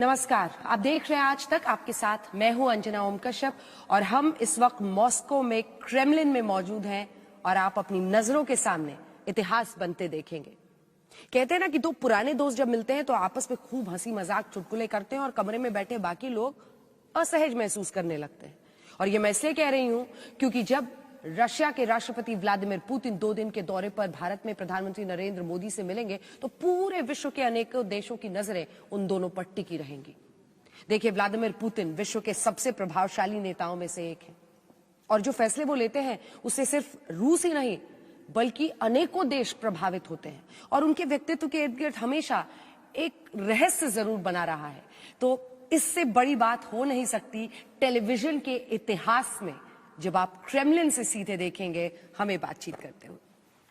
नमस्कार, आप देख रहे हैं आज तक। आपके साथ मैं हूं अंजना ओम कश्यप और हम इस वक्त मॉस्को में क्रेमलिन में मौजूद हैं और आप अपनी नजरों के सामने इतिहास बनते देखेंगे। कहते हैं ना कि दो पुराने दोस्त जब मिलते हैं तो आपस में खूब हंसी मजाक चुटकुले करते हैं और कमरे में बैठे बाकी लोग असहज महसूस करने लगते हैं। और ये मैं इसलिए कह रही हूं क्योंकि जब रशिया के राष्ट्रपति व्लादिमीर पुतिन 2 दिन के दौरे पर भारत में प्रधानमंत्री नरेंद्र मोदी से मिलेंगे तो पूरे विश्व के अनेकों देशों की नजरें उन दोनों पर टिकी रहेंगी। देखिए, व्लादिमीर पुतिन विश्व के सबसे प्रभावशाली नेताओं में से एक है और जो फैसले वो लेते हैं उससे सिर्फ रूस ही नहीं बल्कि अनेकों देश प्रभावित होते हैं और उनके व्यक्तित्व के इर्द गिर्द हमेशा एक रहस्य जरूर बना रहा है। तो इससे बड़ी बात हो नहीं सकती टेलीविजन के इतिहास में जब आप क्रेमलिन से सीधे देखेंगे हमें बातचीत करते हुए।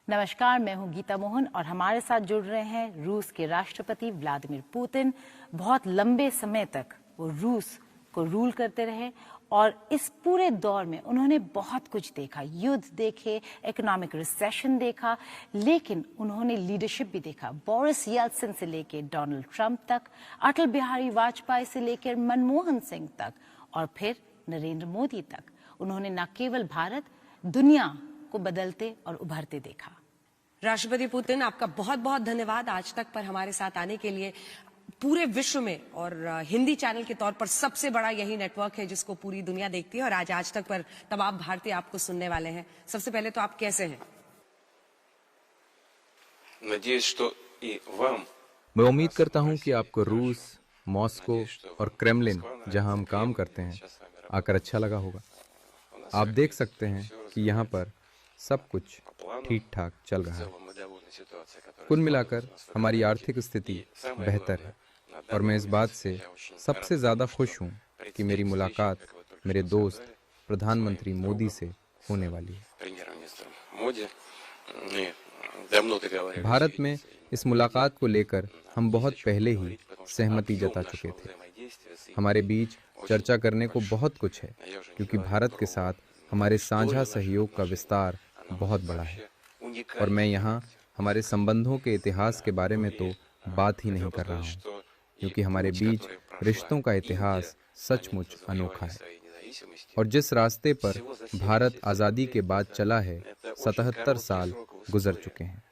नमस्कार, मैं हूं गीता मोहन और हमारे साथ जुड़ रहे हैं रूस के राष्ट्रपति व्लादिमीर पुतिन। बहुत लंबे समय तक वो रूस को रूल करते रहे और इस पूरे दौर में उन्होंने बहुत कुछ देखा, युद्ध देखे, इकोनॉमिक रिसेशन देखा, लेकिन उन्होंने लीडरशिप भी देखा। बोरिस येल्त्सिन से लेकर डोनाल्ड ट्रंप तक, अटल बिहारी वाजपेयी से लेकर मनमोहन सिंह तक और फिर नरेंद्र मोदी तक। उन्होंने न केवल भारत, दुनिया को बदलते और उभरते देखा। राष्ट्रपति पुतिन, आपका बहुत बहुत धन्यवाद आज तक पर हमारे साथ आने के लिए। पूरे विश्व में और हिंदी चैनल के तौर पर सबसे बड़ा यही नेटवर्क है जिसको पूरी दुनिया देखती है और आज तक पर तमाम भारतीय आपको सुनने वाले हैं। सबसे पहले तो आप कैसे हैं? मैं उम्मीद करता हूं कि आपको रूस, मॉस्को और क्रेमलिन, जहां हम काम करते हैं, आकर अच्छा लगा होगा। आप देख सकते हैं कि यहाँ पर सब कुछ ठीक ठाक चल रहा है। कुल मिलाकर हमारी आर्थिक स्थिति बेहतर है और मैं इस बात से सबसे ज़्यादा खुश हूँ कि मेरी मुलाकात मेरे दोस्त प्रधानमंत्री मोदी से होने वाली है। भारत में इस मुलाकात को लेकर हम बहुत पहले ही सहमति जता चुके थे। हमारे बीच चर्चा करने को बहुत कुछ है क्योंकि भारत के साथ हमारे साझा सहयोग का विस्तार बहुत बड़ा है और मैं यहाँ हमारे संबंधों के इतिहास के बारे में तो बात ही नहीं कर रहा हूँ क्योंकि हमारे बीच रिश्तों का इतिहास सचमुच अनोखा है। और जिस रास्ते पर भारत आज़ादी के बाद चला है, 77 साल गुजर चुके हैं,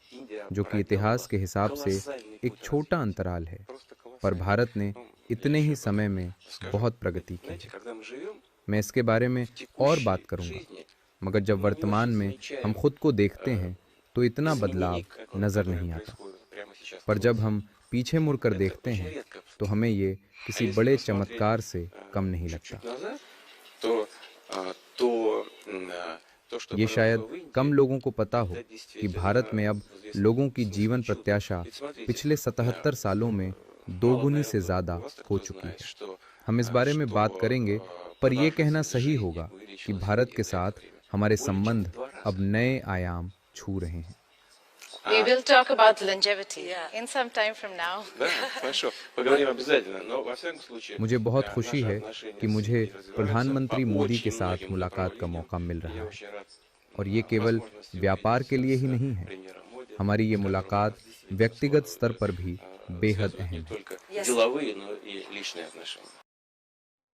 जो कि इतिहास के हिसाब से एक छोटा अंतराल है, पर भारत ने इतने ही समय में बहुत प्रगति की है। मैं इसके बारे में और बात करूंगा, मगर जब वर्तमान में हम खुद को देखते हैं तो इतना बदलाव नजर नहीं आता, पर जब हम पीछे मुड़कर देखते हैं तो हमें ये किसी बड़े चमत्कार से कम नहीं लगता। ये शायद कम लोगों को पता हो कि भारत में अब लोगों की जीवन प्रत्याशा पिछले 77 सालों में दोगुनी से ज्यादा हो चुकी है। हम इस बारे में बात करेंगे, पर यह कहना सही होगा कि भारत के साथ हमारे संबंध अब नए आयाम छू रहे हैं। We will talk about longevity in some time from now. मुझे बहुत खुशी है कि मुझे प्रधानमंत्री मोदी के साथ मुलाकात का मौका मिल रहा है और ये केवल व्यापार के लिए ही नहीं है। हमारी ये मुलाकात व्यक्तिगत स्तर पर भी बेहद अहम है।